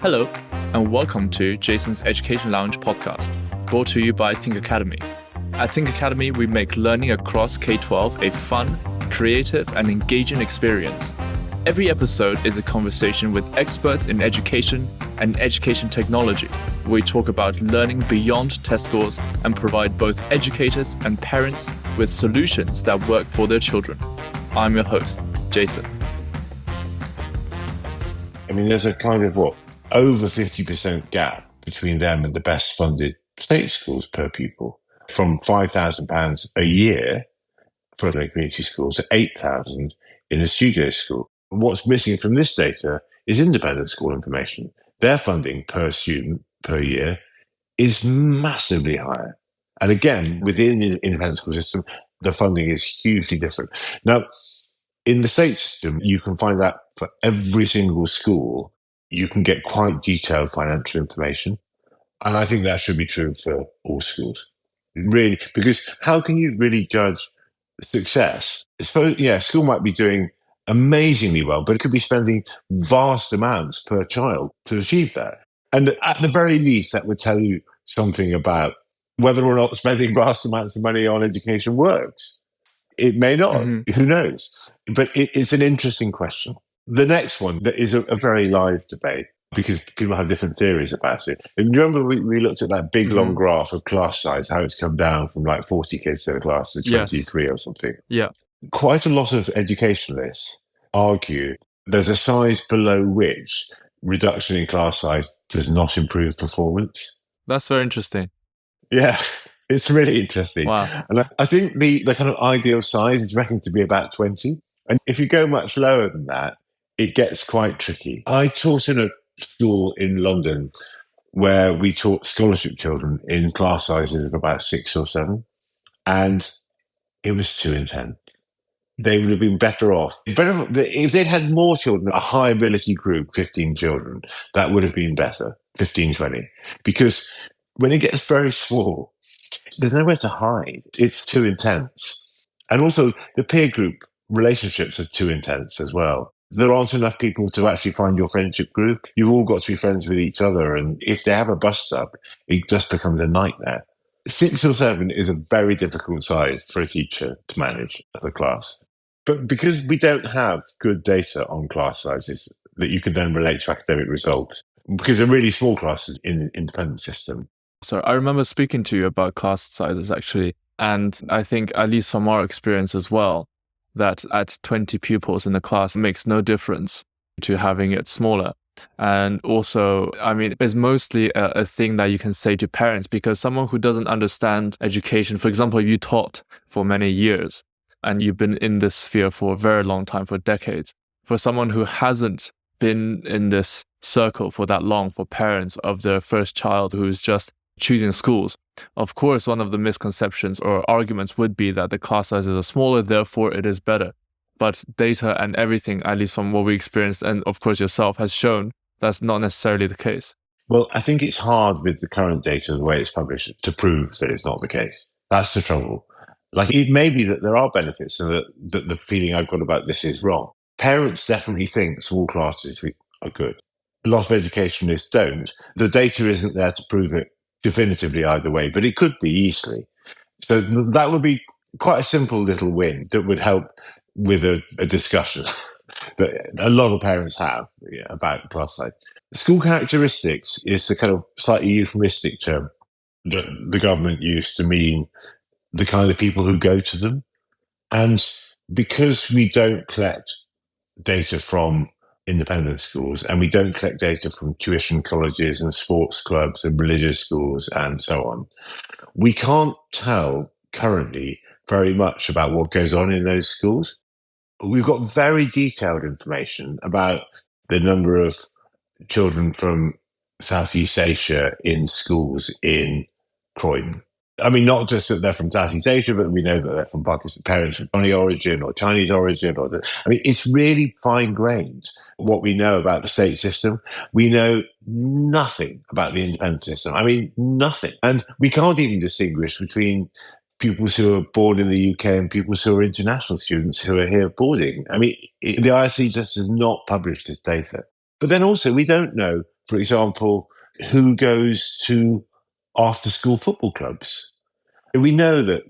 Hello, and welcome to Jason's Education Lounge podcast, brought to you by Think Academy. At Think Academy, we make learning across K-12 a fun, creative, and engaging experience. Every episode is a conversation with experts in education and education technology. We talk about learning beyond test scores and provide both educators and parents with solutions that work for their children. I'm your host, Jason. I mean, there's a kind of over 50% gap between them and the best funded state schools per pupil, from £5,000 a year for the community schools to £8,000 in a studio school. What's missing from this data is independent school information. Their funding per student per year is massively higher. And again, within the independent school system, the funding is hugely different. Now, in the state system, you can find that for every single school, you can get quite detailed financial information. And I think that should be true for all schools. Really, because how can you really judge success? Suppose, school might be doing amazingly well, but it could be spending vast amounts per child to achieve that. And at the very least, that would tell you something about whether or not spending vast amounts of money on education works. It may not, Who knows? But it's an interesting question. The next one that is a very live debate, because people have different theories about it. And you remember we looked at that big long graph of class size, how it's come down from like 40 kids in a class to 23 or something. Yeah. Quite a lot of educationalists argue there's a size below which reduction in class size does not improve performance. That's very interesting. Yeah, it's really interesting. Wow. And I think the kind of ideal size is reckoned to be about 20. And if you go much lower than that, it gets quite tricky. I taught in a school in London where we taught scholarship children in class sizes of about 6 or 7, and it was too intense. They would have been better off. If they'd had more children, a high ability group, 15 children, that would have been better, 15, 20. Because when it gets very small, there's nowhere to hide. It's too intense. And also the peer group relationships are too intense as well. There aren't enough people to actually find your friendship group. You've all got to be friends with each other. And if they have a bust up, it just becomes a nightmare. 6 or 7 is a very difficult size for a teacher to manage as a class. But because we don't have good data on class sizes that you can then relate to academic results, because they're really small classes in the independent system. So I remember speaking to you about class sizes, actually. And I think, at least from our experience as well, that at 20 pupils in the class makes no difference to having it smaller. And also, I mean, it's mostly a thing that you can say to parents, because someone who doesn't understand education, for example, you taught for many years and you've been in this sphere for a very long time, for decades. For someone who hasn't been in this circle for that long, for parents of their first child who's just choosing schools, of course, one of the misconceptions or arguments would be that the class sizes are smaller, therefore it is better. But data and everything, at least from what we experienced, and of course yourself, has shown that's not necessarily the case. Well, I think it's hard with the current data, the way it's published, to prove that it's not the case. That's the trouble. Like, it may be that there are benefits and that the feeling I've got about this is wrong. Parents definitely think small classes are good. A lot of educationalists don't. The data isn't there to prove it definitively either way, but it could be easily. So that would be quite a simple little win that would help with a discussion that a lot of parents have about class size. School characteristics is the kind of slightly euphemistic term that the government used to mean the kind of people who go to them. And because we don't collect data from independent schools and we don't collect data from tuition colleges and sports clubs and religious schools and so on, we can't tell currently very much about what goes on in those schools. We've got very detailed information about the number of children from Southeast Asia in schools in Croydon. I mean, not just that they're from Southeast Asia, but we know that they're from Pakistan, parents from Pakistani origin or Chinese origin. It's really fine-grained what we know about the state system. We know nothing about the independent system. I mean, nothing. And we can't even distinguish between pupils who are born in the UK and pupils who are international students who are here boarding. I mean, the ISC just has not published this data. But then also, we don't know For example, who goes to after school football clubs? We know that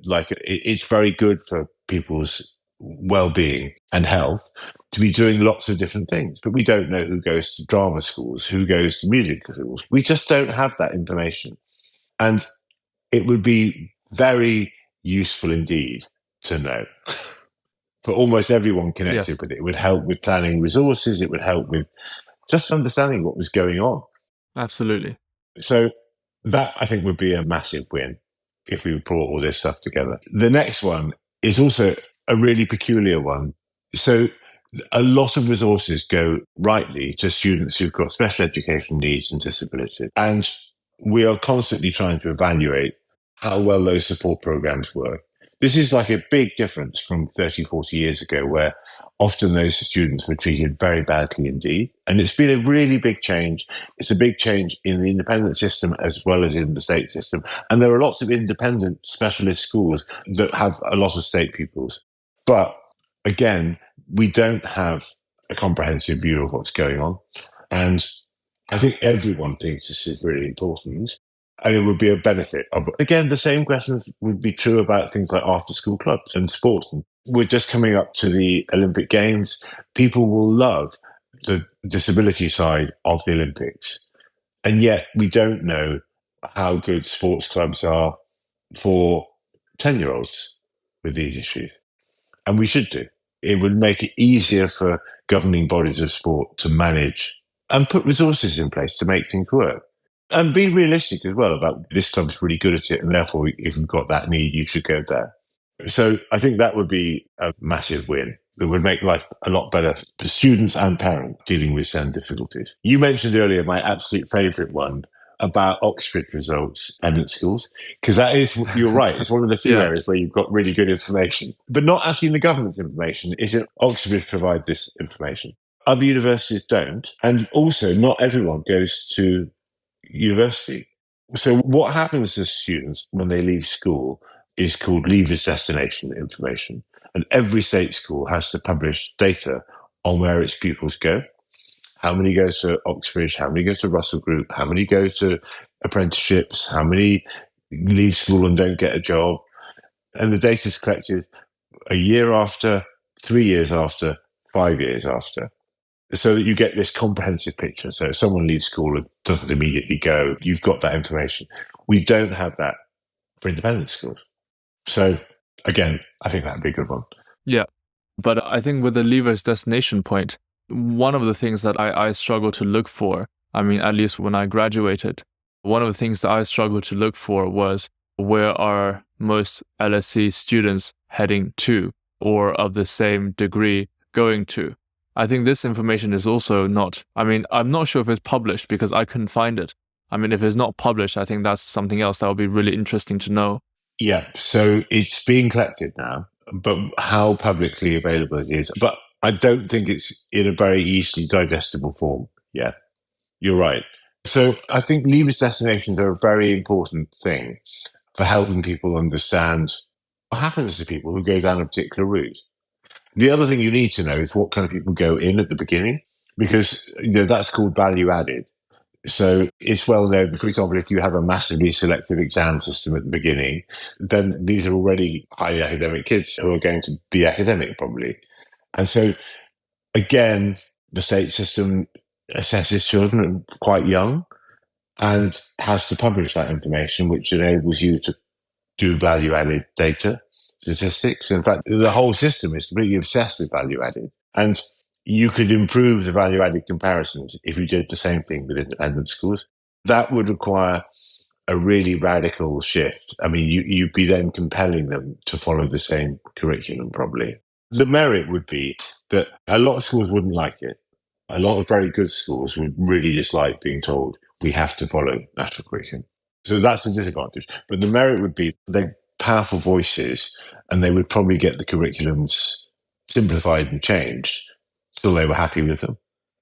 it's very good for people's well-being and health to be doing lots of different things, but we don't know who goes to drama schools, who goes to music schools. We just don't have that information. And it would be very useful indeed to know for almost everyone connected Yes, with it. It would help with planning resources. It would help with just understanding what was going on. absolutely. So that, I think, would be a massive win if we brought all this stuff together. The next one is also a really peculiar one. So a lot of resources go rightly to students who've got special education needs and disabilities. And we are constantly trying to evaluate how well those support programs work. This is like a big difference from 30, 40 years ago, where often those students were treated very badly indeed. And it's been a really big change. It's a big change in the independent system as well as in the state system. And there are lots of independent specialist schools that have a lot of state pupils. But again, we don't have a comprehensive view of what's going on. And I think everyone thinks this is really important. And it would be a benefit of, again, the same questions would be true about things like after school clubs and sports. We're just coming up to the Olympic Games. People will love the disability side of the Olympics. And yet we don't know how good sports clubs are for 10-year-olds with these issues. And we should do. It would make it easier for governing bodies of sport to manage and put resources in place to make things work. And be realistic as well about this club's really good at it, and therefore, if you've got that need, you should go there. So I think that would be a massive win. That would make life a lot better for students and parents dealing with SEND difficulties. You mentioned earlier my absolute favourite one about Oxford results and schools, because that is, you're right, it's one of the few Yeah, areas where you've got really good information, but not actually in the government's information. Is it Oxford provide this information? Other universities don't. And also, not everyone goes to university. So what happens to students when they leave school is called leavers destination information. And every state school has to publish data on where its pupils go. How many go to Oxbridge? How many go to Russell Group? How many go to apprenticeships? How many leave school and don't get a job? And the data is collected a year after, 3 years after, 5 years after, so that you get this comprehensive picture. So if someone leaves school and doesn't immediately go, you've got that information. We don't have that for independent schools. So again, I think that'd be a good one. yeah. But I think with the leaver's destination point, one of the things that I struggle to look for, I mean, at least when I graduated, one of the things that I struggled to look for was where are most LSE students heading to or of the same degree going to. I think this information is also not, I mean, I'm not sure if it's published because I couldn't find it. I mean, if it's not published, I think that's something else that would be really interesting to know. Yeah. So it's being collected now, but how publicly available it is. But I don't think it's in a very easily digestible form. Yeah, you're right. So I think leavers destinations are a very important thing for helping people understand what happens to people who go down a particular route. The other thing you need to know is what kind of people go in at the beginning, because that's called value added. So it's well known, for example, if you have a massively selective exam system at the beginning, then these are already highly academic kids who are going to be academic probably. And so again, the state system assesses children quite young and has to publish that information, which enables you to do value added data statistics. In fact, the whole system is completely obsessed with value added. And you could improve the value added comparisons if you did the same thing with independent schools. That would require a really radical shift. I mean, you'd be then compelling them to follow the same curriculum, probably. The merit would be that a lot of schools wouldn't like it. A lot of very good schools would really dislike being told we have to follow national curriculum. So that's the disadvantage. But the merit would be they're powerful voices and they would probably get the curriculums simplified and changed till they were happy with them.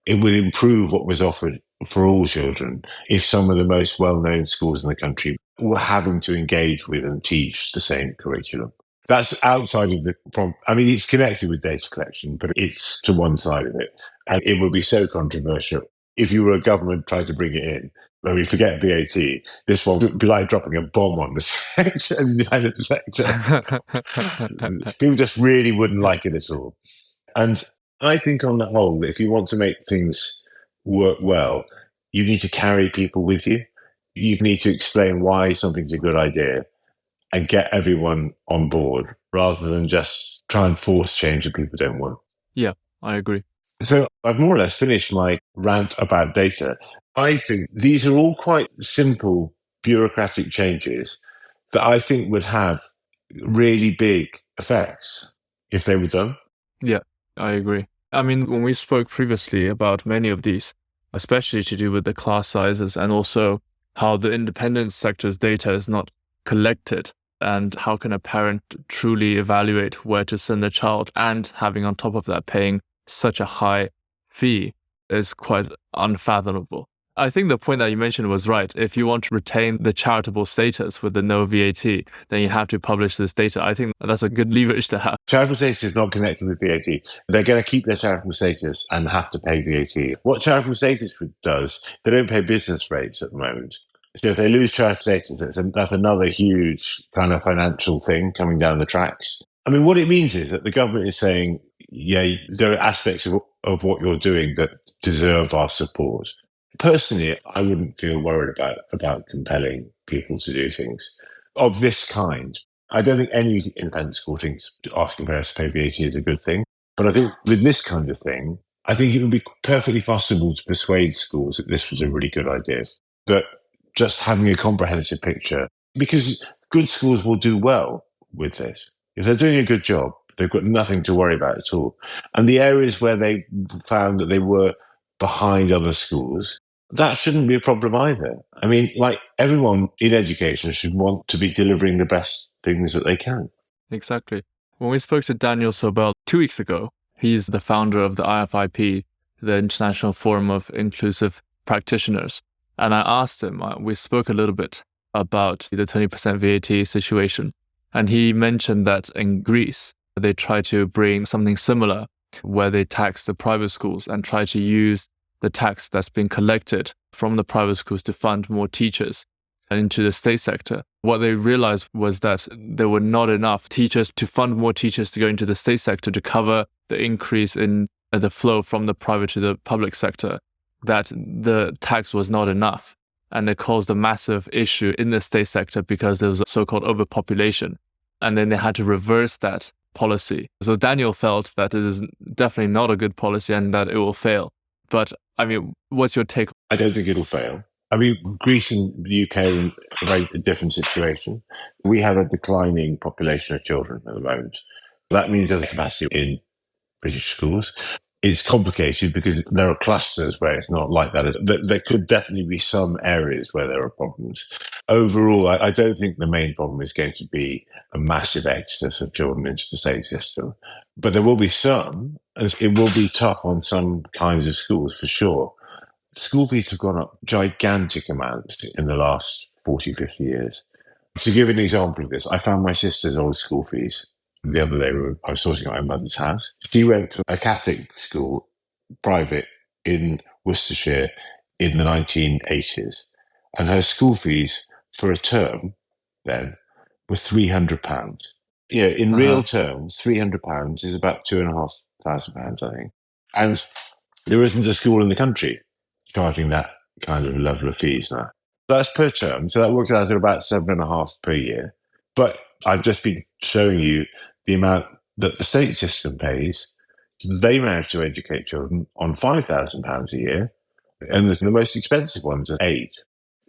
It would improve what was offered for all children if some of the most well-known schools in the country were having to engage with and teach the same curriculum. That's outside of the problem. I mean, it's connected with data collection, but it's to one side of it. And it would be so controversial. if you were a government trying to bring it in, when we forget VAT, this one would be like dropping a bomb on the sector, People just really wouldn't like it at all. And I think on the whole, if you want to make things work well, you need to carry people with you. You need to explain why something's a good idea and get everyone on board rather than just try and force change that people don't want. Yeah, I agree. So I've more or less finished my rant about data. I think these are all quite simple bureaucratic changes that I think would have really big effects if they were done. Yeah, I agree. I mean, when we spoke previously about many of these, especially to do with the class sizes and also how the independent sector's data is not collected and how can a parent truly evaluate where to send their child, and having on top of that paying such a high fee is quite unfathomable. I think the point that you mentioned was right. If you want to retain the charitable status with the no VAT, then you have to publish this data. I think that's a good leverage to have. Charitable status is not connected with VAT. They're going to keep their charitable status and have to pay VAT. What charitable status does, they don't pay business rates at the moment. So if they lose charitable status, that's another huge kind of financial thing coming down the tracks. I mean, what it means is that the government is saying, yeah, there are aspects of what you're doing that deserve our support. Personally, I wouldn't feel worried about compelling people to do things of this kind. I don't think any independent school thinks asking parents to pay VAT is a good thing. But I think with this kind of thing, I think it would be perfectly possible to persuade schools that this was a really good idea. That just having a comprehensive picture, because good schools will do well with this. If they're doing a good job, they've got nothing to worry about at all. And the areas where they found that they were behind other schools, that shouldn't be a problem either. I mean, like everyone in education should want to be delivering the best things that they can. Exactly. When we spoke to Daniel Sobel 2 weeks ago, he's the founder of the IFIP, the International Forum of Inclusive Practitioners. And I asked him, we spoke a little bit about the 20% VAT situation. And he mentioned that in Greece, they try to bring something similar where they tax the private schools and try to use the tax that's been collected from the private schools to fund more teachers into the state sector. What they realized was that there were not enough teachers to fund more teachers to go into the state sector to cover the increase in the flow from the private to the public sector, that the tax was not enough. And it caused a massive issue in the state sector because there was a so-called overpopulation. And then they had to reverse that policy. So Daniel felt that it is definitely not a good policy and that it will fail. But I mean, what's your take? I don't think it'll fail. I mean, Greece and the UK are in a very different situation. We have a declining population of children at the moment. That means there's a capacity in British schools. It's complicated because there are clusters where it's not like that. There could definitely be some areas where there are problems. Overall, I don't think the main problem is going to be a massive exodus of children into the state system. But there will be some, and it will be tough on some kinds of schools for sure. School fees have gone up gigantic amounts in the last 40, 50 years. To give an example of this, I found my sister's old school fees the other day. I was sorting out my mother's house. She went to a Catholic school, private, in Worcestershire in the 1980s. And her school fees for a term then were £300. You know, in real terms, £300 is about £2,500, I think. And there isn't a school in the country charging that kind of level of fees now. That's per term, so that works out at about 7.5 per year. But I've just been showing you the amount that the state system pays. They manage to educate children on £5,000 a year, and the most expensive ones are 8.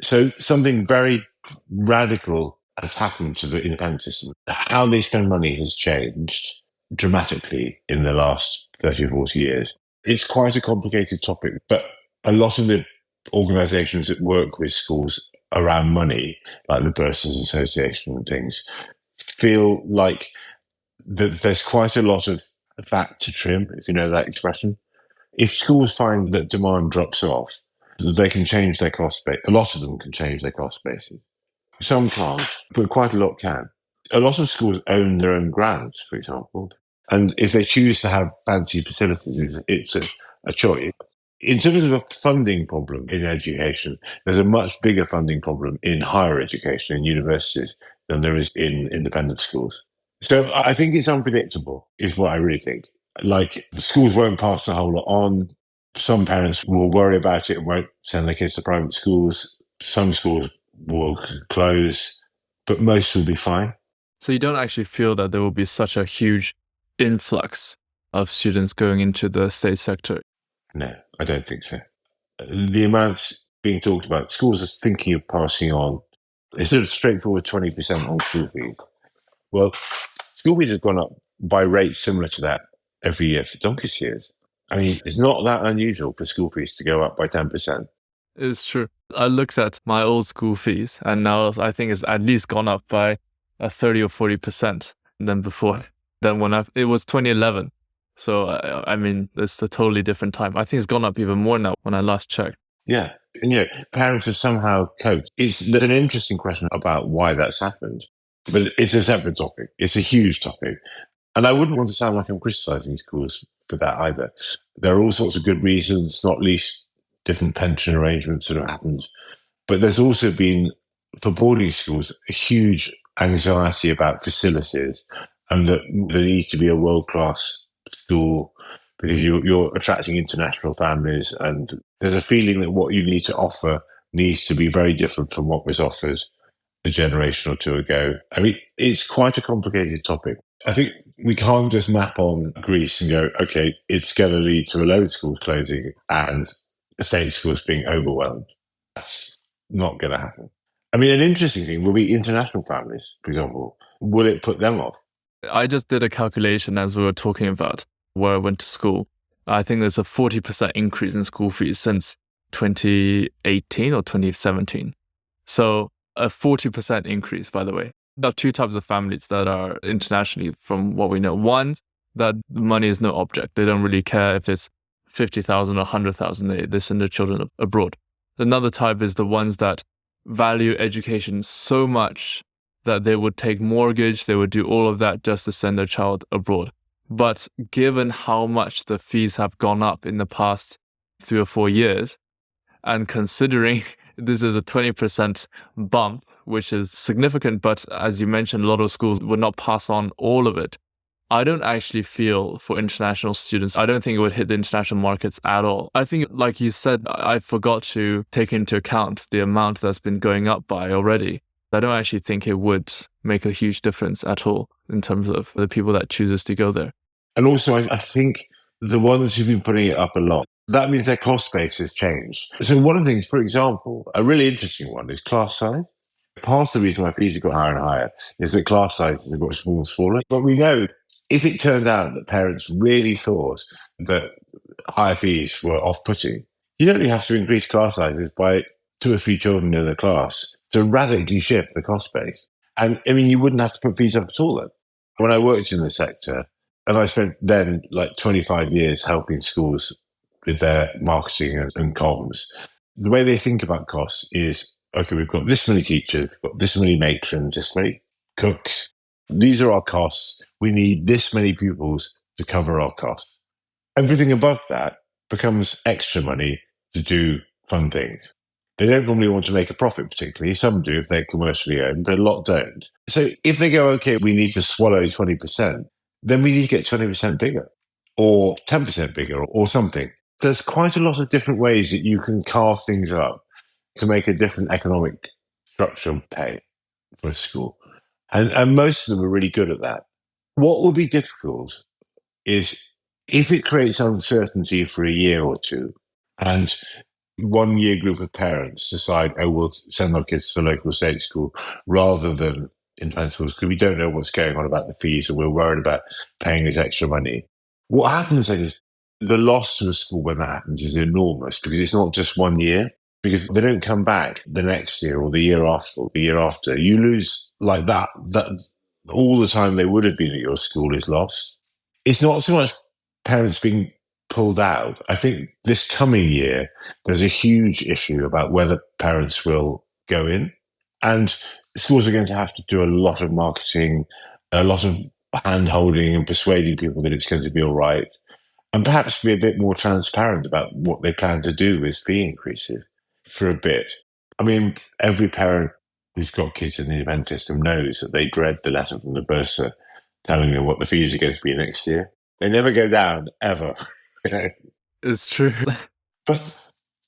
So something very radical has happened to the independent system. How they spend money has changed dramatically in the last 30 or 40 years. It's quite a complicated topic, but a lot of the organizations that work with schools around money, like the Bursars Association and things, feel like that there's quite a lot of fat to trim, if you know that expression. If schools find that demand drops off, they can change their cost base. A lot of them can change their cost bases. Some can't, but quite a lot can. A lot of schools own their own grounds, for example. And if they choose to have fancy facilities, it's a choice. In terms of a funding problem in education, there's a much bigger funding problem in higher education, in universities, than there is in independent schools. So I think it's unpredictable, is what I really think. Like, schools won't pass the whole lot on. Some parents will worry about it and won't send their kids to private schools. Some schools will close, but most will be fine. So you don't actually feel that there will be such a huge influx of students going into the state sector? No, I don't think so. The amounts being talked about, schools are thinking of passing on a sort of straightforward 20% on school fees. Well, school fees have gone up by rates similar to that every year for donkey's years. I mean, it's not that unusual for school fees to go up by 10%. It's true. I looked at my old school fees, and now I think it's at least gone up by 30 or 40% than before. Then it was 2011. So, I mean, it's a totally different time. I think it's gone up even more now when I last checked. Yeah. And, parents have somehow coped. There's an interesting question about why that's happened, but it's a separate topic. It's a huge topic. And I wouldn't want to sound like I'm criticizing schools for that either. There are all sorts of good reasons, not least different pension arrangements that have happened. But there's also been, for boarding schools, a huge anxiety about facilities and that there needs to be a world-class school because you're attracting international families, and there's a feeling that what you need to offer needs to be very different from what was offered a generation or two ago. I mean, it's quite a complicated topic. I think we can't just map on Greece and go, okay, it's going to lead to a load of schools closing and state schools being overwhelmed. That's not going to happen. I mean, an interesting thing will be international families, for example. Will it put them off? I just did a calculation as we were talking about where I went to school. I think there's a 40% increase in school fees since 2018 or 2017. So a 40% increase, by the way. There are two types of families that are internationally, from what we know. One, that money is no object. They don't really care if it's 50,000 or 100,000. They send their children abroad. Another type is the ones that value education so much that they would take mortgage, they would do all of that just to send their child abroad. But given how much the fees have gone up in the past 3 or 4 years, and considering this is a 20% bump, which is significant, but as you mentioned, a lot of schools would not pass on all of it. I don't actually feel for international students, I don't think it would hit the international markets at all. I think, like you said, I forgot to take into account the amount that's been going up by already. I don't actually think it would make a huge difference at all in terms of the people that chooses to go there. And also, I think the ones who've been putting it up a lot, that means their cost base has changed. So one of the things, for example, a really interesting one is class size. Part of the reason why fees have got higher and higher is that class sizes have got smaller and smaller. But we know if it turned out that parents really thought that higher fees were off-putting, you don't really have to increase class sizes by 2 or 3 children in a class to radically shift the cost base. And I mean, you wouldn't have to put fees up at all then. When I worked in the sector, and I spent then like 25 years helping schools with their marketing and comms, the way they think about costs is, okay, we've got this many teachers, we've got this many matrons, this many cooks. These are our costs. We need this many pupils to cover our costs. Everything above that becomes extra money to do fun things. They don't normally want to make a profit particularly. Some do if they're commercially owned, but a lot don't. So if they go, okay, we need to swallow 20%, then we need to get 20% bigger or 10% bigger or something. There's quite a lot of different ways that you can carve things up to make a different economic structure pay for a school. And most of them are really good at that. What will be difficult is if it creates uncertainty for a year or two and 1 year group of parents decide, oh, we'll send our kids to the local state school rather than independent schools because we don't know what's going on about the fees or we're worried about paying this extra money. What happens then is the loss to the school when that happens is enormous because it's not just 1 year, because they don't come back the next year or the year after or the year after. You lose like that all the time they would have been at your school is lost. It's not so much parents being pulled out. I think this coming year, there's a huge issue about whether parents will go in. And schools are going to have to do a lot of marketing, a lot of hand holding and persuading people that it's going to be all right. and perhaps be a bit more transparent about what they plan to do with fee increases for a bit. I mean, every parent who's got kids in the independent system knows that they dread the letter from the bursar telling them what the fees are going to be next year. They never go down, ever. You know? It's true. But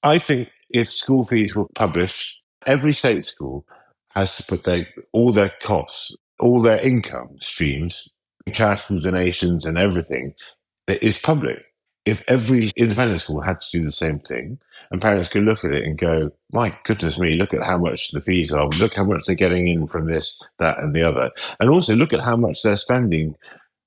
I think if school fees were published, every state school has to put all their costs, all their income streams, charitable donations and everything that is public. If every independent school had to do the same thing, and parents could look at it and go, my goodness me, look at how much the fees are, look how much they're getting in from this, that, and the other. And also look at how much they're spending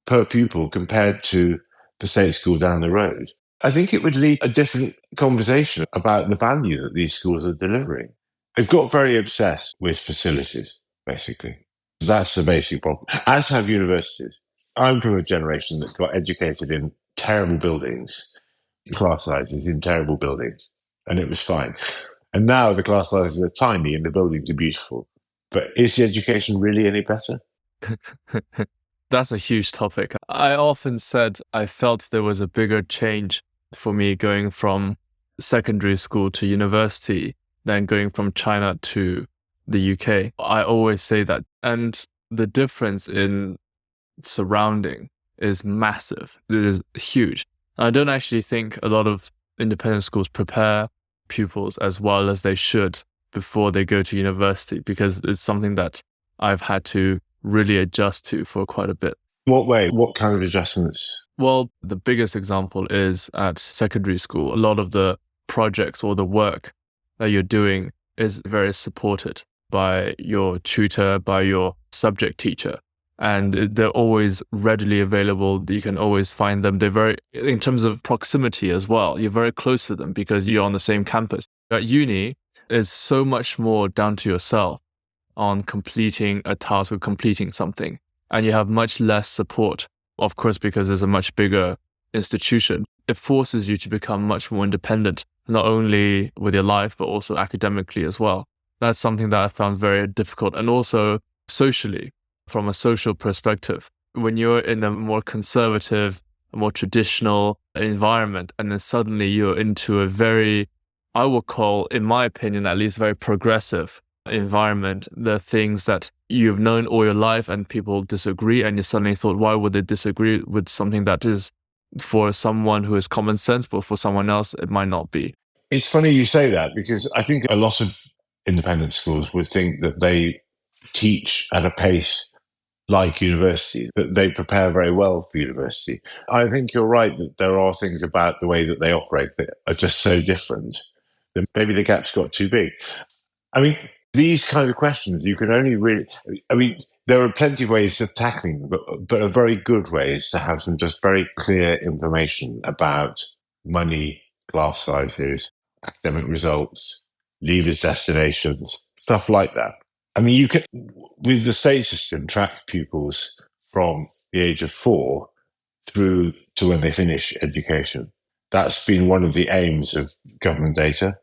per pupil compared to the state school down the road. I think it would lead a different conversation about the value that these schools are delivering. They've got very obsessed with facilities, basically. That's the basic problem, as have universities. I'm from a generation that's got educated in terrible buildings, class sizes in terrible buildings, and it was fine. And now the class sizes are tiny and the buildings are beautiful. But is the education really any better? That's a huge topic. I often said I felt there was a bigger change for me going from secondary school to university than going from China to the UK. I always say that. And the difference in surrounding is massive. It is huge. I don't actually think a lot of independent schools prepare pupils as well as they should before they go to university, because it's something that I've had to really adjust to for quite a bit. What way? What kind of adjustments? Well, the biggest example is at secondary school. A lot of the projects or the work that you're doing is very supported by your tutor, by your subject teacher. And they're always readily available. You can always find them. They're very, in terms of proximity as well, you're very close to them because you're on the same campus. At uni, it's so much more down to yourself on completing a task or completing something. And you have much less support, of course, because there's a much bigger institution. It forces you to become much more independent, not only with your life, but also academically as well. That's something that I found very difficult. And also socially, from a social perspective, when you're in a more conservative, a more traditional environment, and then suddenly you're into a very, I will call, in my opinion, at least very progressive environment, the things that you've known all your life and people disagree, and you suddenly thought, why would they disagree with something that is for someone who is common sense, but for someone else, it might not be. It's funny you say that, because I think a lot of independent schools would think that they teach at a pace like university, that they prepare very well for university. I think you're right that there are things about the way that they operate that are just so different that maybe the gap's got too big. I mean, these kind of questions, you can only really, I mean, there are plenty of ways of tackling them, but a very good way is to have some just very clear information about money, class sizes, academic results, leavers destinations, stuff like that. I mean, you can, with the state system, track pupils from the age of 4 through to when they finish education. That's been one of the aims of government data.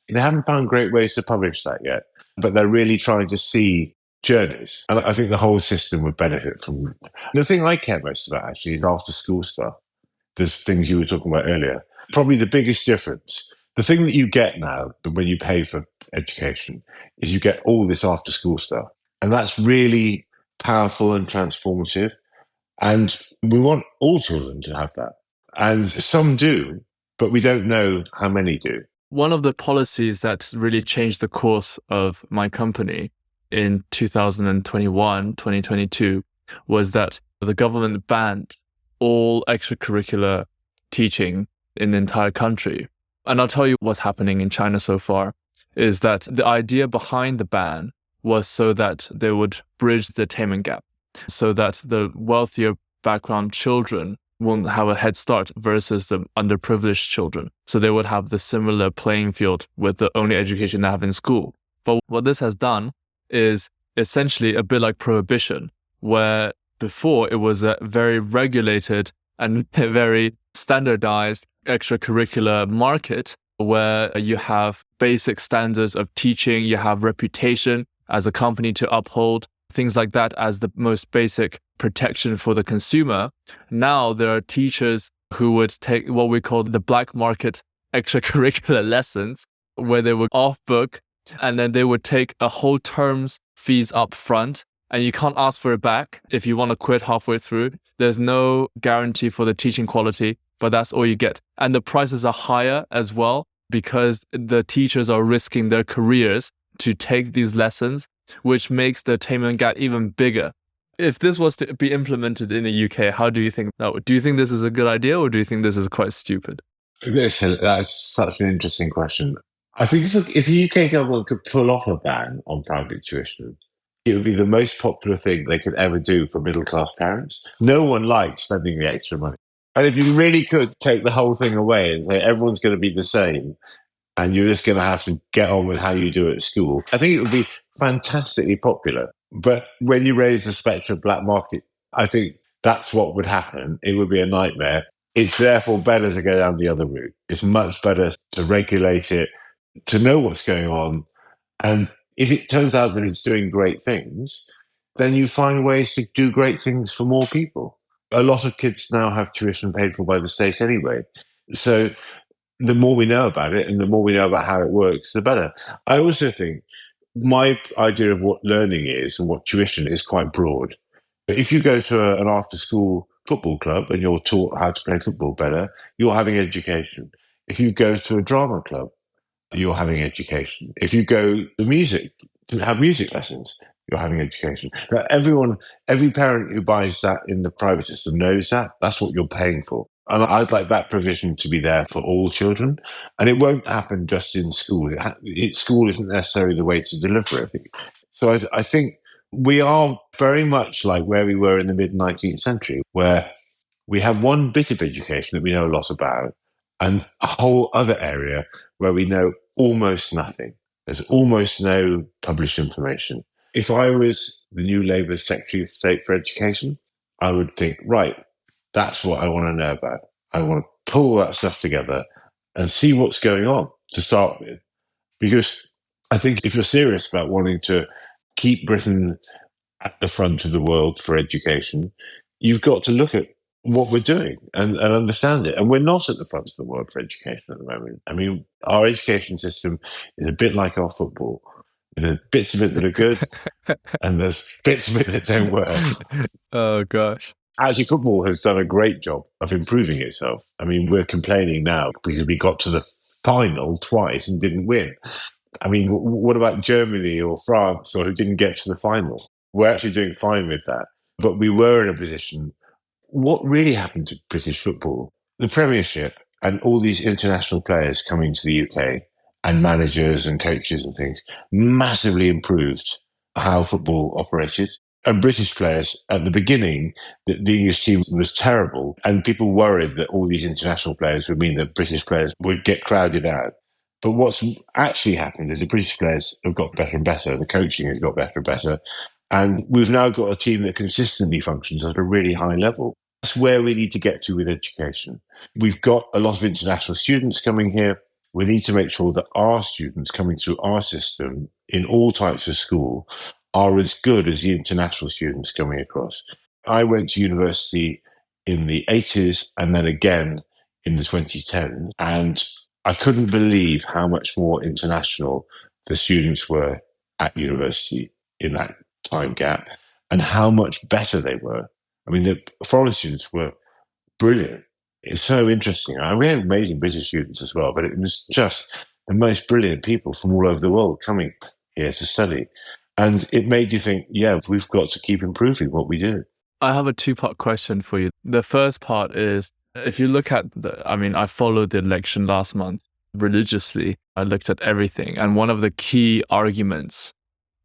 They haven't found great ways to publish that yet, but they're really trying to see journeys. And I think the whole system would benefit from. The thing I care most about actually is after school stuff. There's things you were talking about earlier. Probably the biggest difference, the thing that you get now when you pay for education, is you get all this after school stuff. And that's really powerful and transformative. And we want all children to have that. And some do, but we don't know how many do. One of the policies that really changed the course of my company in 2021, 2022, was that the government banned all extracurricular teaching in the entire country. And I'll tell you what's happening in China so far, is that the idea behind the ban was so that they would bridge the attainment gap, so that the wealthier background children won't have a head start versus the underprivileged children. So they would have the similar playing field with the only education they have in school. But what this has done is essentially a bit like prohibition, where before it was a very regulated and a very standardized extracurricular market where you have basic standards of teaching, you have reputation as a company to uphold, things like that as the most basic protection for the consumer. Now there are teachers who would take what we call the black market extracurricular lessons, where they would off book and then they would take a whole term's fees up front. And you can't ask for it back if you want to quit halfway through. There's no guarantee for the teaching quality, but that's all you get. And the prices are higher as well because the teachers are risking their careers to take these lessons, which makes the attainment gap even bigger. If this was to be implemented in the UK, how do you think that would? Do you think this is a good idea, or do you think this is quite stupid? That's such an interesting question. I think if the UK government could pull off a ban on private tuition, it would be the most popular thing they could ever do for middle class parents. No one likes spending the extra money. And if you really could take the whole thing away and say everyone's going to be the same, and you're just going to have to get on with how you do it at school, I think it would be fantastically popular. But when you raise the spectre of black market, I think that's what would happen. It would be a nightmare. It's therefore better to go down the other route. It's much better to regulate it, to know what's going on. And if it turns out that it's doing great things, then you find ways to do great things for more people. A lot of kids now have tuition paid for by the state anyway. So the more we know about it and the more we know about how it works, the better. I also think my idea of what learning is and what tuition is quite broad. But if you go to an after school football club and you're taught how to play football better, you're having education. If you go to a drama club, you're having education. If you go to music, to have music lessons, you're having education. Now, every parent who buys that in the private system knows that. That's what you're paying for. And I'd like that provision to be there for all children. And it won't happen just in school. School isn't necessarily the way to deliver it. So I think we are very much like where we were in the mid 19th century, where we have one bit of education that we know a lot about and a whole other area where we know almost nothing. There's almost no published information. If I was the new Labour Secretary of State for Education, I would think, right, that's what I want to know about. I want to pull that stuff together and see what's going on to start with. Because I think if you're serious about wanting to keep Britain at the front of the world for education, you've got to look at what we're doing and understand it. And we're not at the front of the world for education at the moment. I mean, our education system is a bit like our football. There's bits of it that are good and there's bits of it that don't work. Oh, gosh. Actually, football has done a great job of improving itself. I mean, we're complaining now because we got to the final twice and didn't win. I mean, what about Germany or France or who didn't get to the final? We're actually doing fine with that. But we were in a position. What really happened to British football? The Premiership and all these international players coming to the UK and managers and coaches and things massively improved how football operated. And British players at the beginning, the English team was terrible. And people worried that all these international players would mean that British players would get crowded out. But what's actually happened is the British players have got better and better. The coaching has got better and better. And we've now got a team that consistently functions at a really high level. That's where we need to get to with education. We've got a lot of international students coming here. We need to make sure that our students coming through our system in all types of school are as good as the international students coming across. I went to university in the 80s and then again in the 2010s, and I couldn't believe how much more international the students were at university in that time gap and how much better they were. I mean, the foreign students were brilliant. It's so interesting. We had amazing British students as well, but it was just the most brilliant people from all over the world coming here to study. And it made you think, yeah, we've got to keep improving what we do. I have a two-part question for you. The first part is, if you look at I followed the election last month religiously. I looked at everything. And one of the key arguments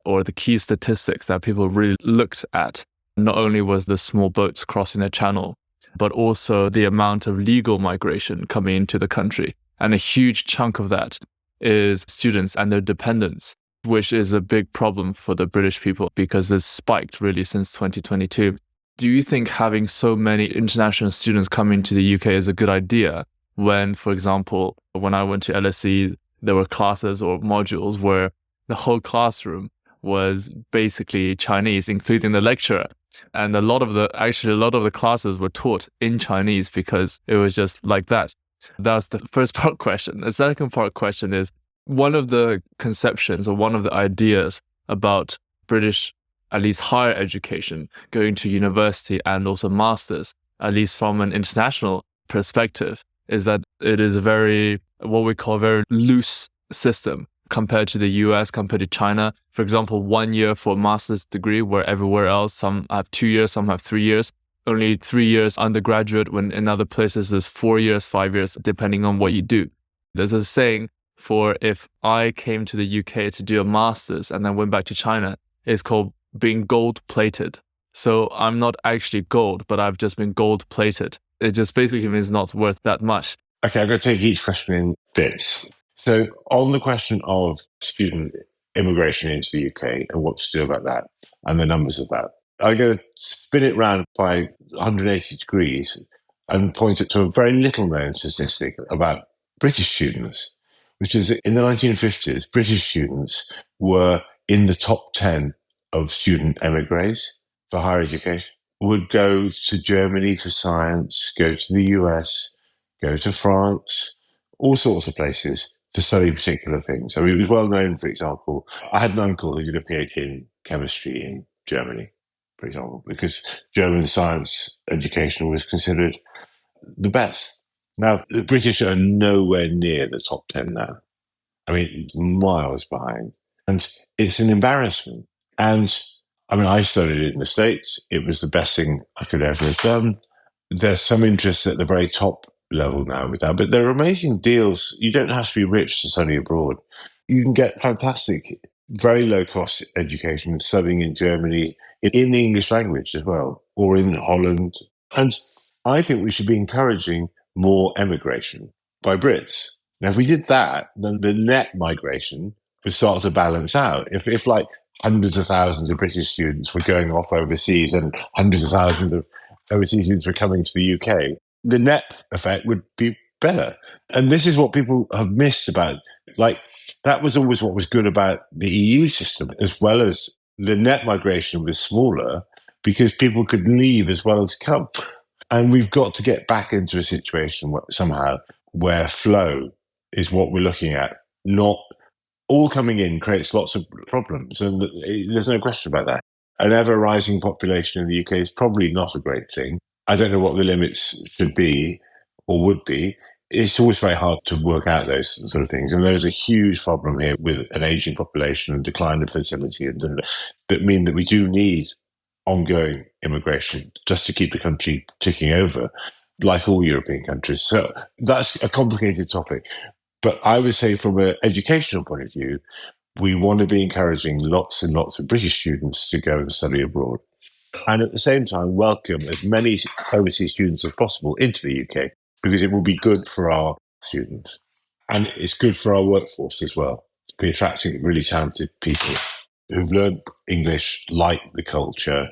or the key statistics that people really looked at not only was the small boats crossing the channel, but also the amount of legal migration coming into the country. And a huge chunk of that is students and their dependents, which is a big problem for the British people because it's spiked really since 2022. Do you think having so many international students coming to the UK is a good idea when, for example, when I went to LSE, there were classes or modules where the whole classroom was basically Chinese, including the lecturer. And a lot of the classes were taught in Chinese because it was just like that. That's the first part question. The second part question is, one of the conceptions or one of the ideas about British, at least higher education, going to university and also masters, at least from an international perspective, is that it is what we call a very loose system compared to the US, compared to China. For example, 1 year for a master's degree, where everywhere else, some have 2 years, some have 3 years. Only 3 years undergraduate, when in other places there's 4 years, 5 years, depending on what you do. There's a saying for if I came to the UK to do a master's and then went back to China, it's called being gold-plated. So I'm not actually gold, but I've just been gold-plated. It just basically means not worth that much. Okay, I'm going to take each question in bits. So on the question of student immigration into the UK and what to do about that and the numbers of that, I'm going to spin it round by 180 degrees and point it to a very little known statistic about British students, which is in the 1950s, British students were in the top 10 of student emigres for higher education, would go to Germany for science, go to the US, go to France, all sorts of places to study particular things. I mean, it was well known, for example, I had an uncle who did a PhD in chemistry in Germany, for example, because German science education was considered the best. Now, the British are nowhere near the top 10 now. I mean, miles behind. And it's an embarrassment. And I mean, I studied it in the States. It was the best thing I could ever have done. There's some interest at the very top level now with that, but there are amazing deals. You don't have to be rich to study abroad. You can get fantastic, very low cost education studying in Germany, in the English language as well, or in Holland. And I think we should be encouraging more emigration by Brits. Now, if we did that, then the net migration would start to balance out. If like hundreds of thousands of British students were going off overseas and hundreds of thousands of overseas students were coming to the UK, the net effect would be better. And this is what people have missed about, like, that was always what was good about the EU system, as well as the net migration was smaller because people could leave as well as come. And we've got to get back into a situation somehow where flow is what we're looking at, not all coming in creates lots of problems. And there's no question about that. An ever rising population in the UK is probably not a great thing. I don't know what the limits should be or would be. It's always very hard to work out those sort of things. And there's a huge problem here with an aging population and decline of fertility that mean that we do need ongoing immigration just to keep the country ticking over, like all European countries. So that's a complicated topic. But I would say from an educational point of view, we want to be encouraging lots and lots of British students to go and study abroad. And at the same time, welcome as many overseas students as possible into the UK, because it will be good for our students. And it's good for our workforce as well, to be attracting really talented people who've learned English, like the culture,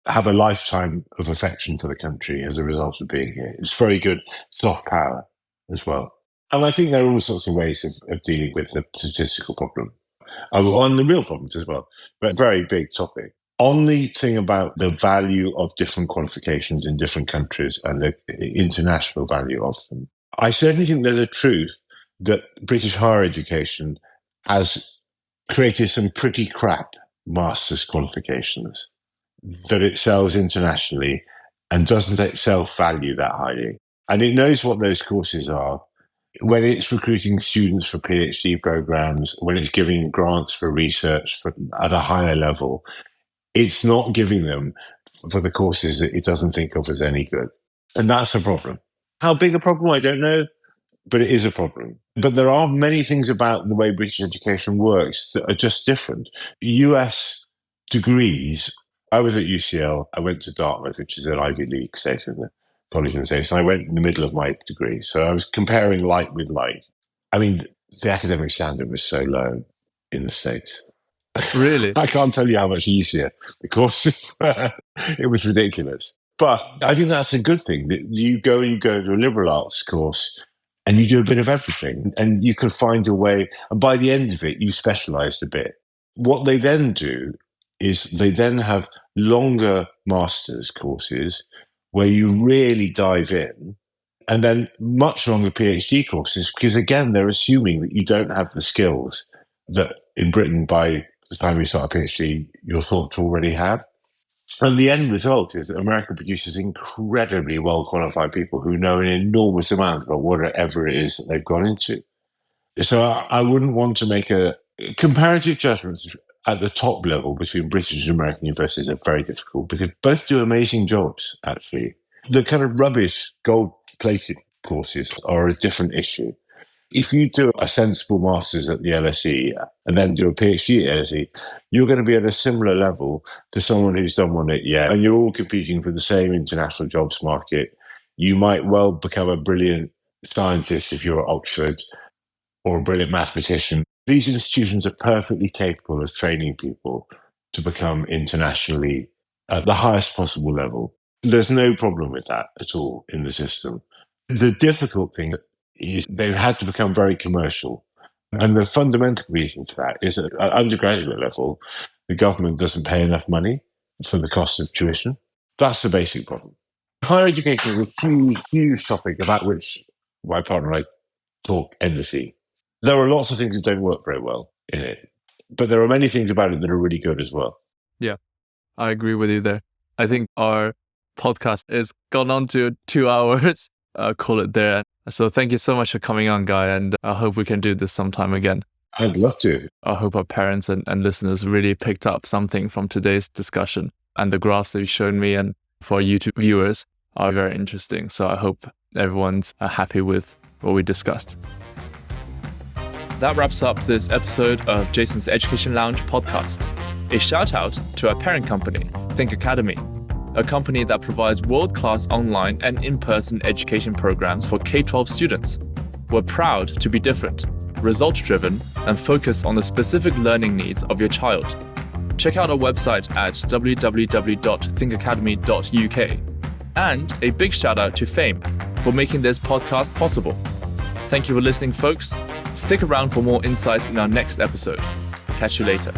have a lifetime of affection for the country as a result of being here. It's very good soft power as well. And I think there are all sorts of ways of dealing with the statistical problem, on the real problems as well, but a very big topic. On the thing about the value of different qualifications in different countries and the international value of them, I certainly think there's a truth that British higher education has created some pretty crap master's qualifications that it sells internationally and doesn't itself value that highly. And it knows what those courses are. When it's recruiting students for PhD programs, when it's giving grants for research at a higher level, it's not giving them for the courses that it doesn't think of as any good. And that's a problem. How big a problem, I don't know, but it is a problem. But there are many things about the way British education works that are just different. US degrees, I was at UCL, I went to Dartmouth, which is an Ivy League state in the college in the States, and I went in the middle of my degree. So I was comparing like with like. I mean, the academic standard was so low in the States. Really? I can't tell you how much easier the course it was ridiculous. But I think that's a good thing, that you go to a liberal arts course and you do a bit of everything and you can find a way. And by the end of it, you specialised a bit. What they then do is they then have longer master's courses where you really dive in, and then much longer PhD courses, because again, they're assuming that you don't have the skills that in Britain, by the time you start a PhD, you're thought to already have. And the end result is that America produces incredibly well qualified people who know an enormous amount about whatever it is that they've gone into. So I wouldn't want to make a comparative judgments at the top level between British and American universities are very difficult because both do amazing jobs, actually. The kind of rubbish gold-plated courses are a different issue. If you do a sensible master's at the LSE and then do a PhD at LSE, you're going to be at a similar level to someone who's done one at Yale, and you're all competing for the same international jobs market. You might well become a brilliant scientist if you're at Oxford, or a brilliant mathematician. These institutions are perfectly capable of training people to become internationally at the highest possible level. There's no problem with that at all in the system. The difficult thing is they've had to become very commercial. And the fundamental reason for that is that at undergraduate level, the government doesn't pay enough money for the cost of tuition. That's the basic problem. Higher education is a huge, huge topic about which my partner and I talk endlessly. There are lots of things that don't work very well in it, but there are many things about it that are really good as well. Yeah, I agree with you there. I think our podcast has gone on to 2 hours. I'll call it there. So thank you so much for coming on, Guy, and I hope we can do this sometime again. I'd love to. I hope our parents and listeners really picked up something from today's discussion, and the graphs that you showed me and for YouTube viewers are very interesting. So I hope everyone's happy with what we discussed. That wraps up this episode of Jason's Education Lounge podcast. A shout out to our parent company, Think Academy, a company that provides world-class online and in-person education programs for K-12 students. We're proud to be different, results-driven, and focused on the specific learning needs of your child. Check out our website at www.thinkacademy.uk. And a big shout out to Fame for making this podcast possible. Thank you for listening, folks. Stick around for more insights in our next episode. Catch you later.